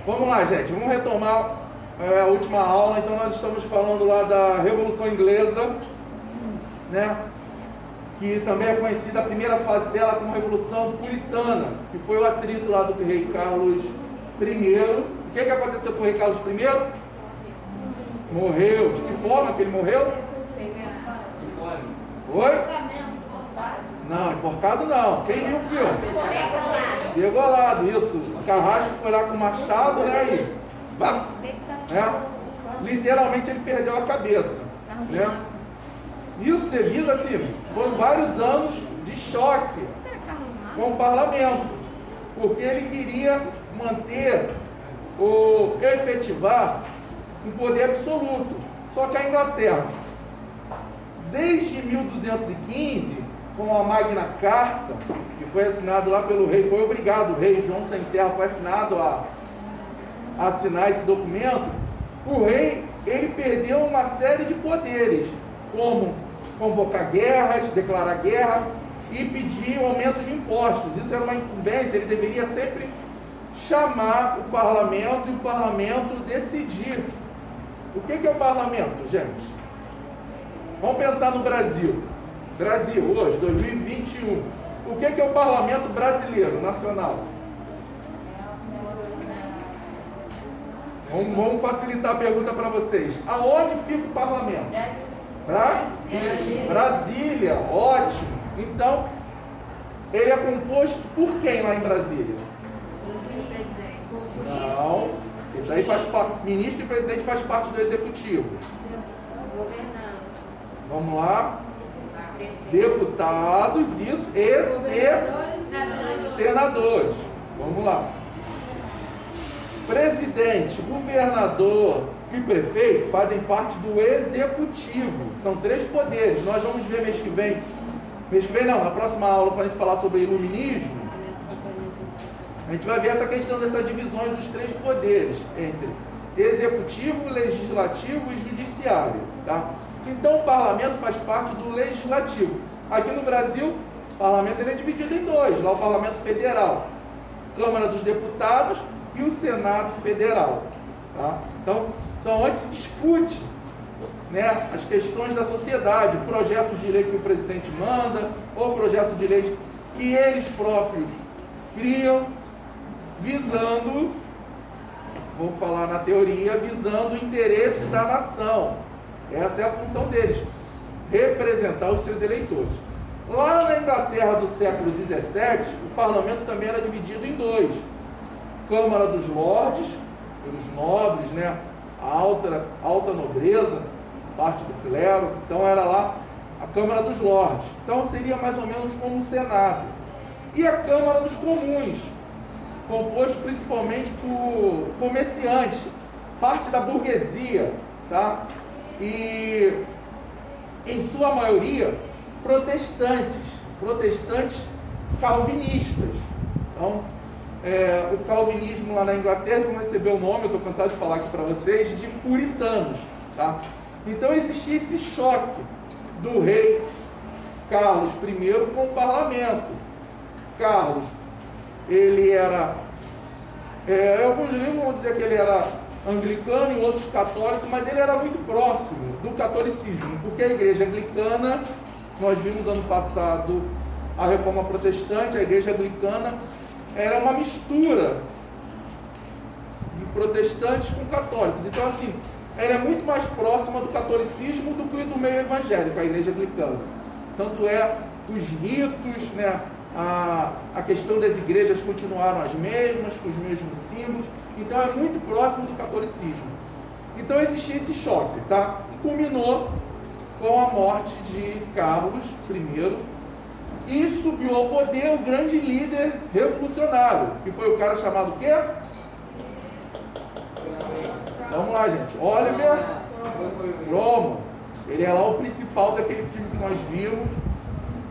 Vamos lá, gente, vamos retomar a última aula. Então nós estamos falando lá da Revolução Inglesa, né? Que também é conhecida a primeira fase dela como Revolução Puritana, que foi o atrito lá do rei Carlos I. O que aconteceu com o rei Carlos I? Morreu. De que forma que ele morreu? Oi? Não, enforcado não. Quem viu o filme? Degolado, isso. O Carrasco foi lá com o machado, né? Literalmente ele perdeu a cabeça, né? Isso devido, assim, foram vários anos de choque com o parlamento, porque ele queria manter ou efetivar um poder absoluto. Só que a Inglaterra, desde 1215, com a Magna Carta, que foi assinado lá pelo rei, foi obrigado, o rei João Sem Terra foi assinado a assinar esse documento. O rei, ele perdeu uma série de poderes, como convocar guerras, declarar guerra e pedir aumento de impostos. Isso era uma incumbência, ele deveria sempre chamar o parlamento e o parlamento decidir. O que é o parlamento, gente? Vamos pensar no Brasil. Brasil, hoje, 2021. O que é o parlamento brasileiro, nacional? Vamos facilitar a pergunta para vocês. Aonde fica o parlamento? Brasília, ótimo. Então, ele é composto por quem lá em Brasília? Não, isso aí faz parte. Ministro e presidente faz parte do executivo. Vamos lá. Deputados, isso, e senadores. Vamos lá. Presidente, governador e prefeito fazem parte do executivo. São três poderes. Nós vamos ver mês que vem não, na próxima aula, quando a gente falar sobre iluminismo, a gente vai ver essa questão dessas divisões dos três poderes, entre executivo, legislativo e judiciário, tá? Então o parlamento faz parte do legislativo. Aqui no Brasil, o parlamento ele é dividido em dois. Lá o parlamento federal, Câmara dos Deputados e o Senado Federal, tá? Então, são onde se discute, né, as questões da sociedade, projetos de lei que o presidente manda, ou projetos de lei que eles próprios criam, visando, vou falar na teoria, visando o interesse da nação. Essa é a função deles, representar os seus eleitores. Lá na Inglaterra do século XVII, o parlamento também era dividido em dois. Câmara dos Lordes, pelos nobres, né? Alta nobreza, parte do clero. Então era lá a Câmara dos Lordes. Então seria mais ou menos como o Senado. E a Câmara dos Comuns, composto principalmente por comerciantes, parte da burguesia, tá? E em sua maioria protestantes calvinistas. Então, o calvinismo lá na Inglaterra, vamos receber o nome, eu estou cansado de falar aqui para vocês, de puritanos, tá? Então existia esse choque do rei Carlos I com o parlamento. Carlos, ele era, alguns livros vão dizer que ele era anglicano e outros católicos, mas ele era muito próximo do catolicismo, porque a igreja anglicana, nós vimos ano passado a reforma protestante, a igreja anglicana, ela é uma mistura de protestantes com católicos. Então, assim, ela é muito mais próxima do catolicismo do que do meio evangélico, a igreja anglicana. Tanto é, os ritos, né, a questão das igrejas continuaram as mesmas, com os mesmos símbolos. Então, é muito próximo do catolicismo. Então, existia esse choque, tá? E culminou com a morte de Carlos I. E subiu ao poder o grande líder revolucionário, que foi o cara chamado o quê? Vamos lá, gente. Oliver Cromwell. Ele é lá o principal daquele filme que nós vimos.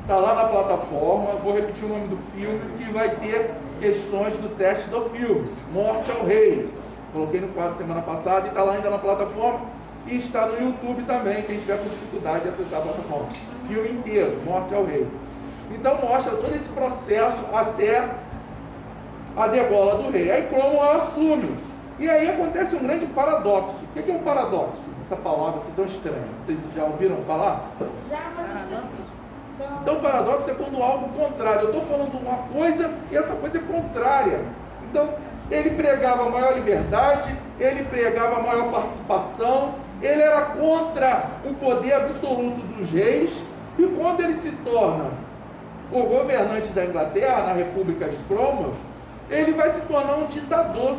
Está lá na plataforma. Vou repetir o nome do filme, que vai ter questões do teste do filme. Morte ao Rei. Coloquei no quadro semana passada e está lá ainda na plataforma. E está no YouTube também, quem tiver com dificuldade de acessar a plataforma. Filme inteiro, Morte ao Rei. Então mostra todo esse processo até a degola do rei. Aí Cromwell assume E aí acontece um grande paradoxo. O que é um paradoxo? Essa palavra assim tão estranha. Vocês já ouviram falar? Já, mas Então, paradoxo é quando algo contrário. Eu estou falando uma coisa e essa coisa é contrária. Então, ele pregava maior liberdade, ele pregava maior participação, ele era contra o poder absoluto dos reis, e quando ele se torna o governante da Inglaterra, na República de Cromwell, ele vai se tornar um ditador.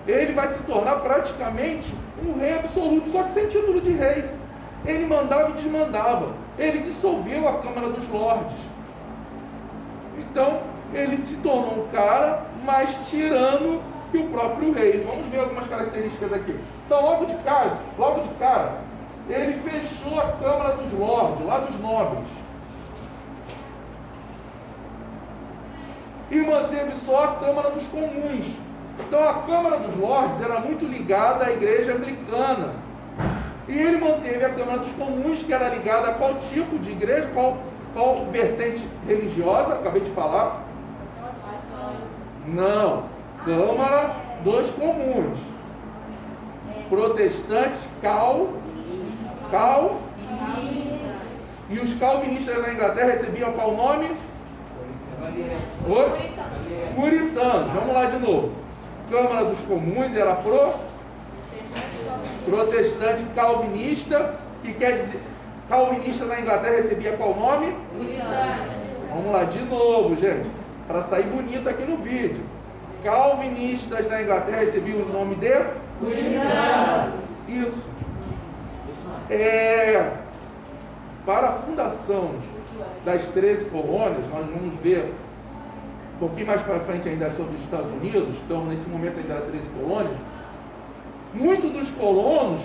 Ele vai se tornar praticamente um rei absoluto, só que sem título de rei. Ele mandava e desmandava. Ele dissolveu a Câmara dos Lordes. Então, ele se tornou um cara mais tirano que o próprio rei. Vamos ver algumas características aqui. Então, logo de cara, ele fechou a Câmara dos Lordes, lá dos nobres. E manteve só a Câmara dos Comuns. Então, a Câmara dos Lordes era muito ligada à Igreja Anglicana. E ele manteve a Câmara dos Comuns, que era ligada a qual tipo de igreja, qual vertente religiosa, acabei de falar. Não, Câmara dos Comuns. Protestantes, e os calvinistas na Inglaterra recebiam qual nome? Puritanos. Vamos lá de novo. Câmara dos Comuns era protestante calvinista, que quer dizer, calvinista na Inglaterra recebia qual nome? Vamos lá de novo, gente, para sair bonito aqui no vídeo. Calvinistas na Inglaterra recebiam o nome de Isso. Para a fundação das 13 colônias, nós vamos ver um pouquinho mais para frente ainda sobre os Estados Unidos. Então, nesse momento ainda era 13 colônias. Muitos dos colonos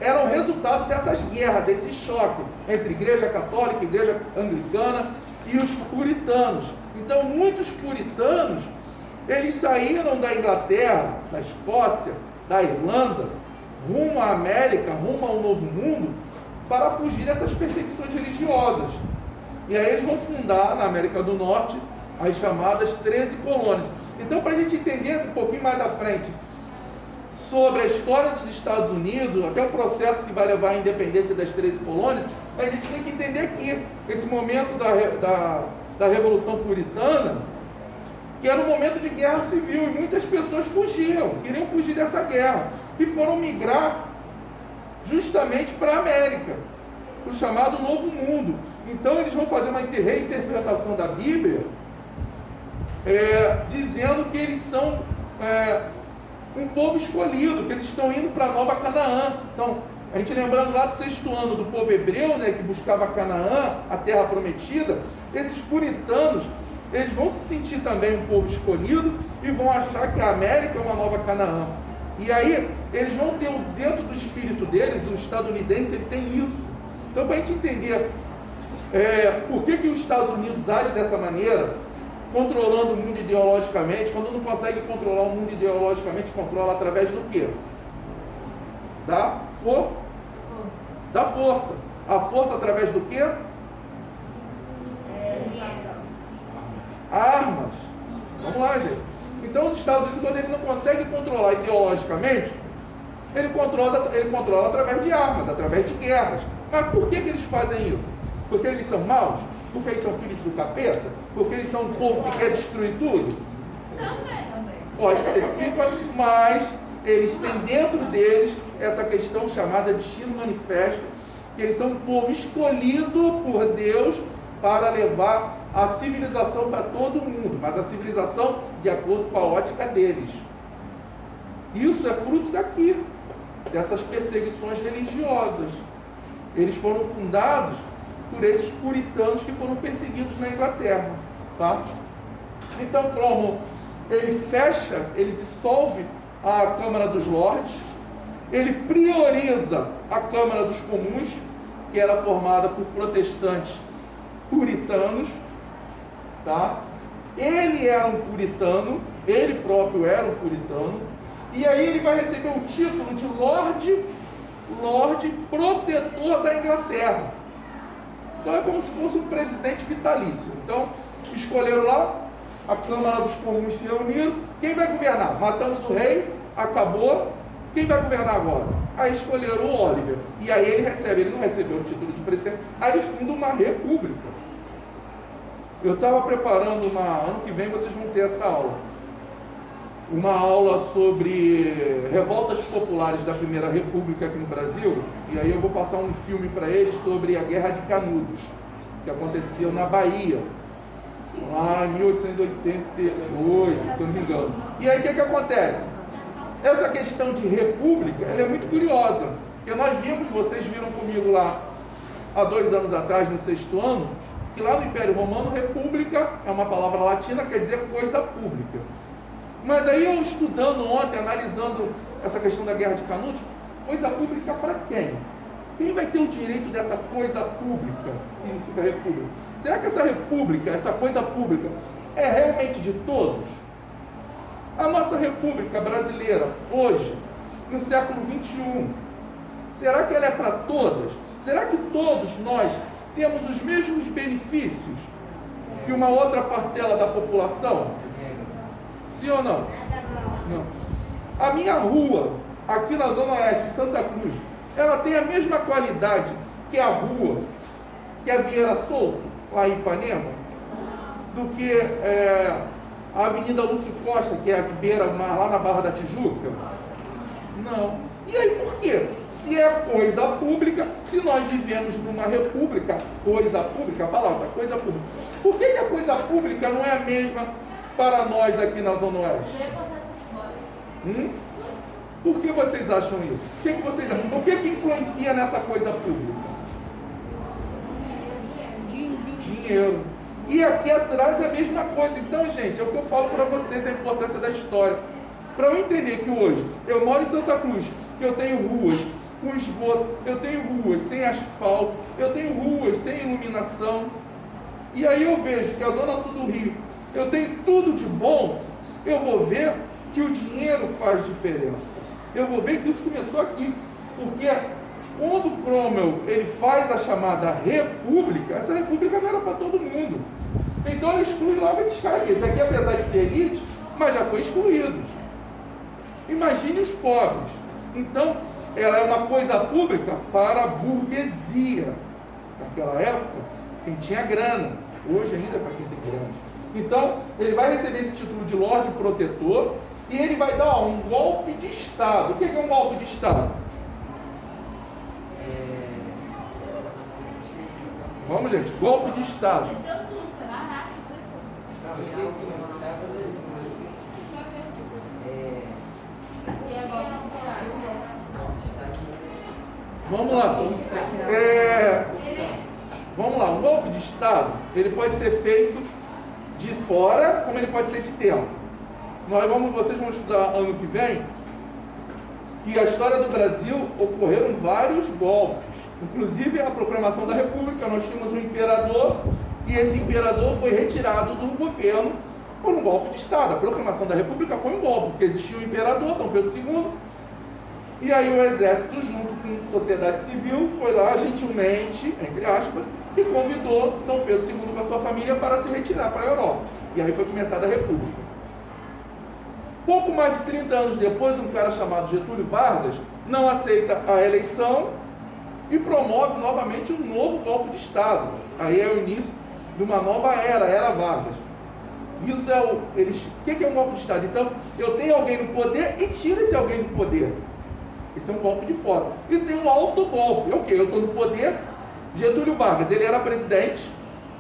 eram resultado dessas guerras, desse choque entre igreja católica, igreja anglicana e os puritanos. Então, muitos puritanos, eles saíram da Inglaterra, da Escócia, da Irlanda, rumo à América, rumo ao Novo Mundo, para fugir dessas perseguições religiosas. E aí eles vão fundar na América do Norte as chamadas 13 colônias. Então, para a gente entender um pouquinho mais à frente sobre a história dos Estados Unidos, até o processo que vai levar à independência das 13 colônias, a gente tem que entender aqui, esse momento da Revolução Puritana, que era um momento de guerra civil, e muitas pessoas fugiam, queriam fugir dessa guerra, e foram migrar justamente para a América, o chamado Novo Mundo. Então eles vão fazer uma reinterpretação da Bíblia, dizendo que eles são um povo escolhido, que eles estão indo para a Nova Canaã. Então, a gente lembrando lá do 6º ano do povo hebreu, né, que buscava Canaã, a terra prometida, esses puritanos, eles vão se sentir também um povo escolhido e vão achar que a América é uma nova Canaã. E aí, eles vão ter dentro do espírito deles, o estadunidense, ele tem isso. Então, para a gente entender por que os Estados Unidos agem dessa maneira, controlando o mundo ideologicamente, quando não consegue controlar o mundo ideologicamente, controla através do quê? Da força. A força através do quê? Armas. Vamos lá, gente. Então, os Estados Unidos, quando ele não consegue controlar ideologicamente, ele controla através de armas, através de guerras. Mas por que eles fazem isso? Porque eles são maus? Porque eles são filhos do capeta? Porque eles são um povo que quer destruir tudo? Também. Pode ser sim, mas eles têm dentro deles essa questão chamada destino manifesto, que eles são um povo escolhido por Deus para levar a civilização para todo mundo, mas a civilização de acordo com a ótica deles. Isso é fruto daqui, dessas perseguições religiosas. Eles foram fundados por esses puritanos que foram perseguidos na Inglaterra, tá? Então, Cromwell, ele dissolve a Câmara dos Lordes, ele prioriza a Câmara dos Comuns, que era formada por protestantes puritanos, tá? Ele era um puritano, ele próprio era um puritano, e aí ele vai receber o título de Lorde Protetor da Inglaterra. Então é como se fosse um presidente vitalício. Então escolheram lá a Câmara dos Comuns se reuniram. Quem vai governar? Matamos o rei, acabou. Quem vai governar agora? Aí escolheram o Oliver. E aí ele não recebeu o título de presidente, aí eles fundam uma república. Eu estava preparando ano que vem vocês vão ter essa aula. Uma aula sobre revoltas populares da Primeira República aqui no Brasil. E aí eu vou passar um filme para eles sobre a Guerra de Canudos, que aconteceu na Bahia, lá em 1888, se eu não me engano. E aí o que acontece? Essa questão de república, ela é muito curiosa, porque vocês viram comigo lá há 2 anos atrás, no 6º ano, que lá no Império Romano, república é uma palavra latina, quer dizer coisa pública. Mas aí eu estudando ontem, analisando essa questão da Guerra de Canudos, coisa pública para quem? Quem vai ter o direito dessa coisa pública, que significa república? Será que essa república, essa coisa pública, é realmente de todos? A nossa república brasileira, hoje, no século XXI, será que ela é para todas? Será que todos nós temos os mesmos benefícios que uma outra parcela da população? Sim ou não? Não. A minha rua, aqui na Zona Oeste, em Santa Cruz, ela tem a mesma qualidade que a rua, que a Vieira Solto, lá em Ipanema, do que a Avenida Lúcio Costa, que é a que beira lá na Barra da Tijuca? Não. E aí por quê? Se é coisa pública, se nós vivemos numa república, coisa pública, a palavra coisa pública, por que a coisa pública não é a mesma para nós aqui na Zona Oeste? Por que vocês acham isso? O que influencia nessa coisa pública? Dinheiro. E aqui atrás é a mesma coisa. Então, gente, é o que eu falo para vocês, a importância da história. Para eu entender que hoje eu moro em Santa Cruz, que eu tenho ruas com esgoto, eu tenho ruas sem asfalto, eu tenho ruas sem iluminação, e aí eu vejo que a Zona Sul do Rio, eu tenho tudo de bom, eu vou ver que o dinheiro faz diferença. Eu vou ver que isso começou aqui, porque quando Cromwell ele faz a chamada república, essa república não era para todo mundo. Então ele exclui logo esses caras aqui. Esse aqui, apesar de ser elite, mas já foi excluído. Imagine os pobres. Então, ela é uma coisa pública para a burguesia. Naquela época, quem tinha grana. Hoje ainda é para quem tem grana. Então, ele vai receber esse título de Lorde Protetor e ele vai dar um golpe de Estado. O que é um golpe de Estado? Vamos, gente, golpe de Estado. Vamos lá. Vamos lá, um golpe de Estado, ele pode ser feito de fora, como ele pode ser de dentro. Vocês vão estudar ano que vem, que a história do Brasil ocorreram vários golpes. Inclusive a proclamação da República, nós tínhamos um imperador, e esse imperador foi retirado do governo por um golpe de Estado. A proclamação da República foi um golpe, porque existia um imperador, Dom Pedro II, e aí o exército, junto com a sociedade civil, foi lá gentilmente, entre aspas, e convidou Dom Pedro II com a sua família para se retirar para a Europa. E aí foi começada a República. Pouco mais de 30 anos depois, um cara chamado Getúlio Vargas não aceita a eleição e promove novamente um novo golpe de Estado. Aí é o início de uma nova era Vargas. Isso é o que é um golpe de Estado? Então, eu tenho alguém no poder e tiro esse alguém do poder. Esse é um golpe de fora. E tem um autogolpe. É o quê? Eu estou no poder. Getúlio Vargas, ele era presidente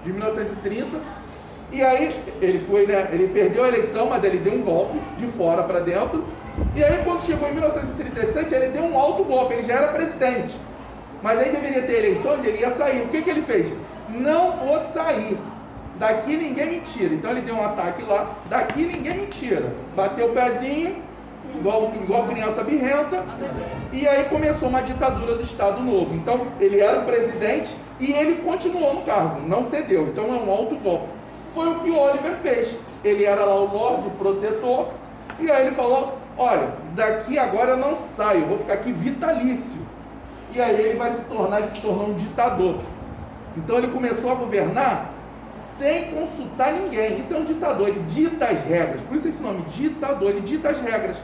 de 1930, e aí ele perdeu a eleição, mas ele deu um golpe de fora para dentro, e aí quando chegou em 1937, ele deu um autogolpe, ele já era presidente, mas aí deveria ter eleições, ele ia sair. O que ele fez? Não vou sair, daqui ninguém me tira. Então ele deu um ataque lá, daqui ninguém me tira, bateu o pezinho, igual criança birrenta, e aí começou uma ditadura do Estado Novo. Então ele era o presidente e ele continuou no cargo, não cedeu. Então é um autogolpe. Foi o que o Oliver fez. Ele era lá o Lorde Protetor, e aí ele falou: olha, daqui agora eu não saio, eu vou ficar aqui vitalício. E aí ele se tornou um ditador. Então ele começou a governar sem consultar ninguém. Isso é um ditador, ele dita as regras. Por isso esse nome, ditador, ele dita as regras.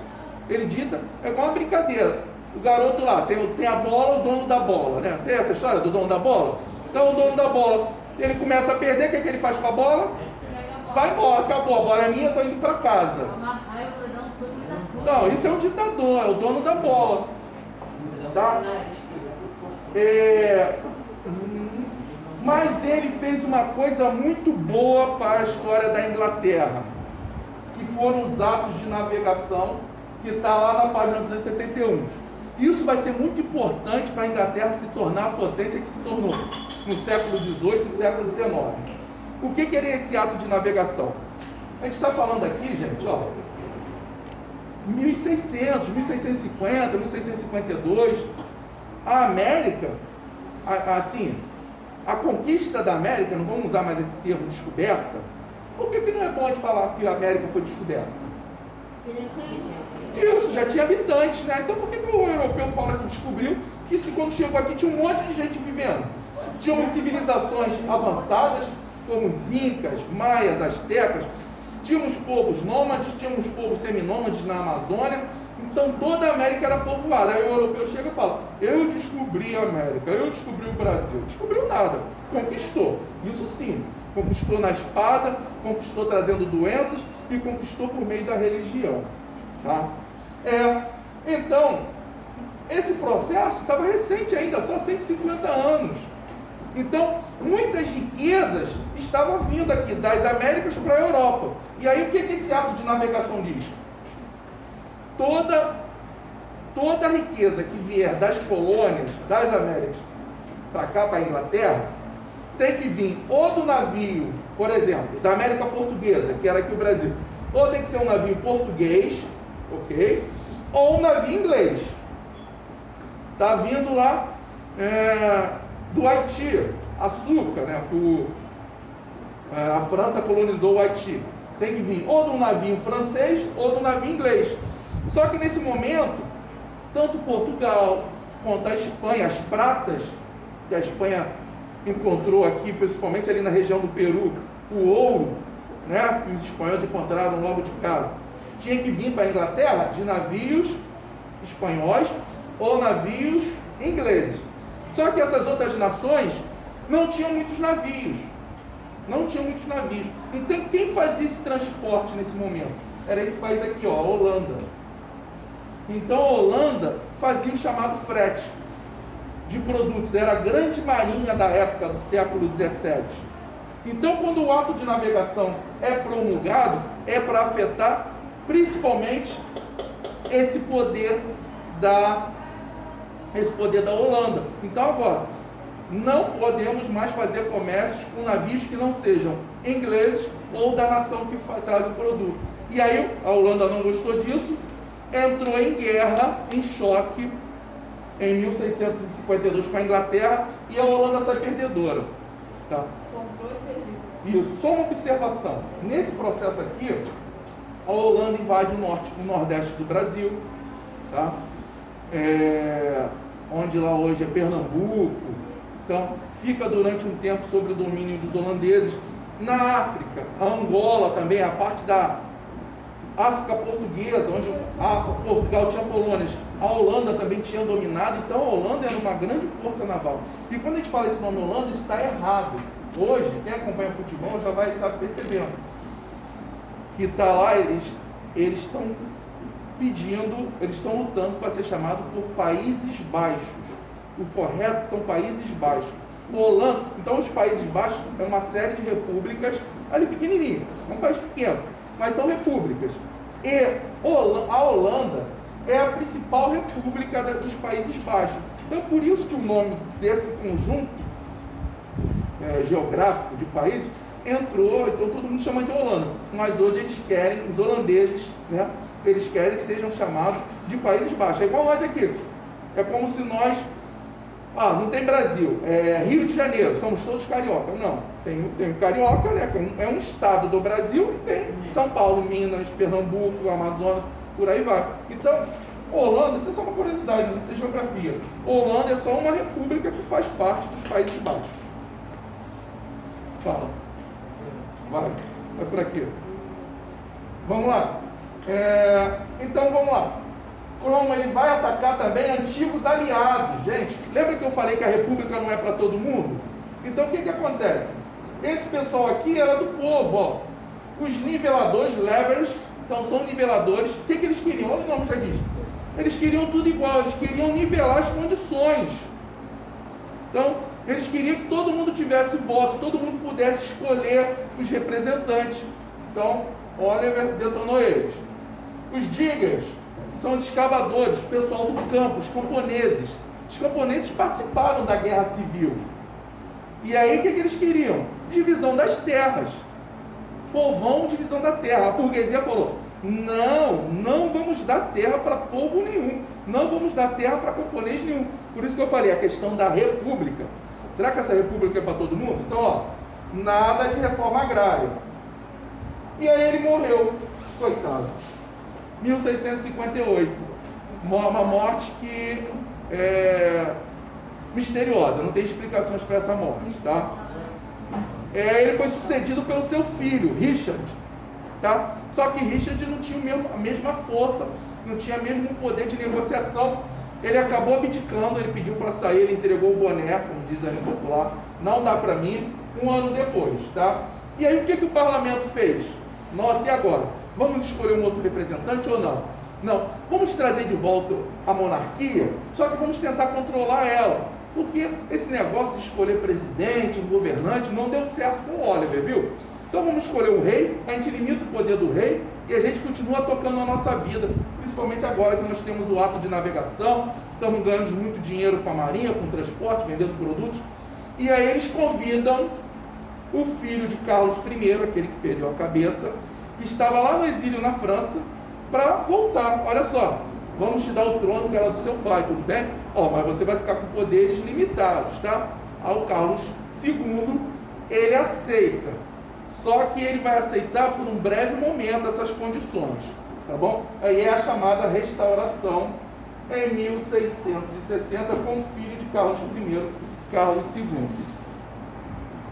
Ele dita, é igual uma brincadeira. O garoto lá, tem a bola, o dono da bola, né? Tem essa história do dono da bola? Então o dono da bola, ele começa a perder, o que, é que ele faz com a bola? Vai embora, acabou, a bola é minha, estou indo para casa. Não, isso é um ditador, é o dono da bola. Tá? Mas ele fez uma coisa muito boa para a história da Inglaterra, que foram os atos de navegação, que está lá na página 271. Isso vai ser muito importante para a Inglaterra se tornar a potência que se tornou no século XVIII e século XIX. O que era esse ato de navegação? A gente está falando aqui, gente, ó, 1600, 1650, 1652, a América, assim, a conquista da América, não vamos usar mais esse termo descoberta, por que não é bom de falar que a América foi descoberta? Isso, já tinha habitantes, né? Então por que o europeu fala que descobriu que se quando chegou aqui tinha um monte de gente vivendo? Tinham civilizações avançadas, como os incas, maias, astecas, tínhamos povos nômades, tínhamos povos seminômades na Amazônia, então toda a América era povoada. Aí o europeu chega e fala, eu descobri a América, eu descobri o Brasil. Descobriu nada, conquistou, isso sim, conquistou na espada, conquistou trazendo doenças e conquistou por meio da religião. Tá? Então, esse processo estava recente ainda, só 150 anos. Então, muitas riquezas estavam vindo aqui das Américas para a Europa. E aí, o que esse ato de navegação diz? Toda a riqueza que vier das colônias, das Américas, para cá, para a Inglaterra, tem que vir ou do navio, por exemplo, da América Portuguesa, que era aqui o Brasil, ou tem que ser um navio português, ok? Ou um navio inglês. Está vindo lá do Haiti, açúcar, né? A França colonizou o Haiti. Tem que vir ou de um navio francês ou de um navio inglês. Só que nesse momento, tanto Portugal quanto a Espanha, as pratas que a Espanha encontrou aqui, principalmente ali na região do Peru, o ouro, né? Que os espanhóis encontraram logo de cara, tinha que vir para a Inglaterra de navios espanhóis ou navios ingleses. Só que essas outras nações não tinham muitos navios. Então, quem fazia esse transporte nesse momento? Era esse país aqui, ó, a Holanda. Então, a Holanda fazia o chamado frete de produtos. Era a grande marinha da época, do século XVII. Então, quando o ato de navegação é promulgado, é para afetar principalmente esse poder da Holanda. Então, agora, não podemos mais fazer comércios com navios que não sejam ingleses ou da nação que traz o produto. E aí, a Holanda não gostou disso, entrou em guerra, em choque, em 1652 com a Inglaterra, e a Holanda sai perdedora. Tá? Comprou e perdeu. Isso, só uma observação. Nesse processo aqui, a Holanda invade o nordeste do Brasil, tá? Onde lá hoje é Pernambuco. Então, fica durante um tempo sob o domínio dos holandeses. Na África, a Angola também, a parte da África portuguesa, onde Portugal tinha colônias, a Holanda também tinha dominado. Então, a Holanda era uma grande força naval. E quando a gente fala esse nome Holanda, isso está errado. Hoje, quem acompanha futebol já vai estar percebendo que está lá, eles estão pedindo, eles estão lutando para ser chamado por Países Baixos. O correto são Países Baixos. Holanda, então os Países Baixos é uma série de repúblicas ali pequenininho, é um país pequeno, mas são repúblicas. E a Holanda é a principal república dos Países Baixos. Então por isso que o nome desse conjunto geográfico de países entrou, então todo mundo chama de Holanda, mas hoje eles querem, os holandeses, né, eles querem que sejam chamados de Países Baixos. É igual nós aqui, é como se nós, não tem Brasil, Rio de Janeiro, somos todos carioca. Não, tem Carioca, né, que é um estado do Brasil, e tem São Paulo, Minas, Pernambuco, Amazonas, por aí vai. Então, Holanda, isso é só uma curiosidade, isso é geografia. Holanda é só uma república que faz parte dos Países Baixos. Fala. Vai por aqui. Vamos lá. Então vamos lá. Cromwell ele vai atacar também antigos aliados. Gente, lembra que eu falei que a república não é para todo mundo? Então o que acontece? Esse pessoal aqui era do povo, ó. Os niveladores, levers, então são niveladores. O que eles queriam? Olha o nome já diz. Eles queriam tudo igual, eles queriam nivelar as condições. Então, eles queriam que todo mundo tivesse voto, todo mundo pudesse escolher os representantes. Então, Oliver detonou eles. Os diggers são os escavadores, o pessoal do campo, os camponeses. Os camponeses participaram da guerra civil. E aí, o que eles queriam? Divisão das terras. Povão, divisão da terra. A burguesia falou, não vamos dar terra para povo nenhum. Não vamos dar terra para camponês nenhum. Por isso que eu falei, a questão da república. Será que essa república é para todo mundo? Então, ó, nada de reforma agrária. E aí ele morreu, coitado. 1658. Uma morte que é misteriosa, não tem explicações para essa morte, tá? Ele foi sucedido pelo seu filho, Richard, tá? Só que Richard não tinha a mesma força, não tinha o mesmo poder de negociação. Ele acabou abdicando, ele pediu para sair, ele entregou o boné, como diz ali no popular, não dá para mim, um ano depois, tá? E aí o que o parlamento fez? Nossa, e agora? Vamos escolher um outro representante ou não? Não, vamos trazer de volta a monarquia, só que vamos tentar controlar ela, porque esse negócio de escolher presidente, um governante, não deu certo com o Oliver, viu? Então vamos escolher um rei, a gente limita o poder do rei e a gente continua tocando a nossa vida, principalmente agora que nós temos o ato de navegação, estamos ganhando muito dinheiro com a marinha, com o transporte, vendendo produtos. E aí eles convidam o filho de Carlos I, aquele que perdeu a cabeça, que estava lá no exílio na França, para voltar. Olha só, vamos te dar o trono que era do seu pai, tudo bem? Mas você vai ficar com poderes limitados, tá? Ao Carlos II, ele aceita. Só que ele vai aceitar por um breve momento essas condições, tá bom? Aí é a chamada restauração em 1660 com o filho de Carlos I, Carlos II.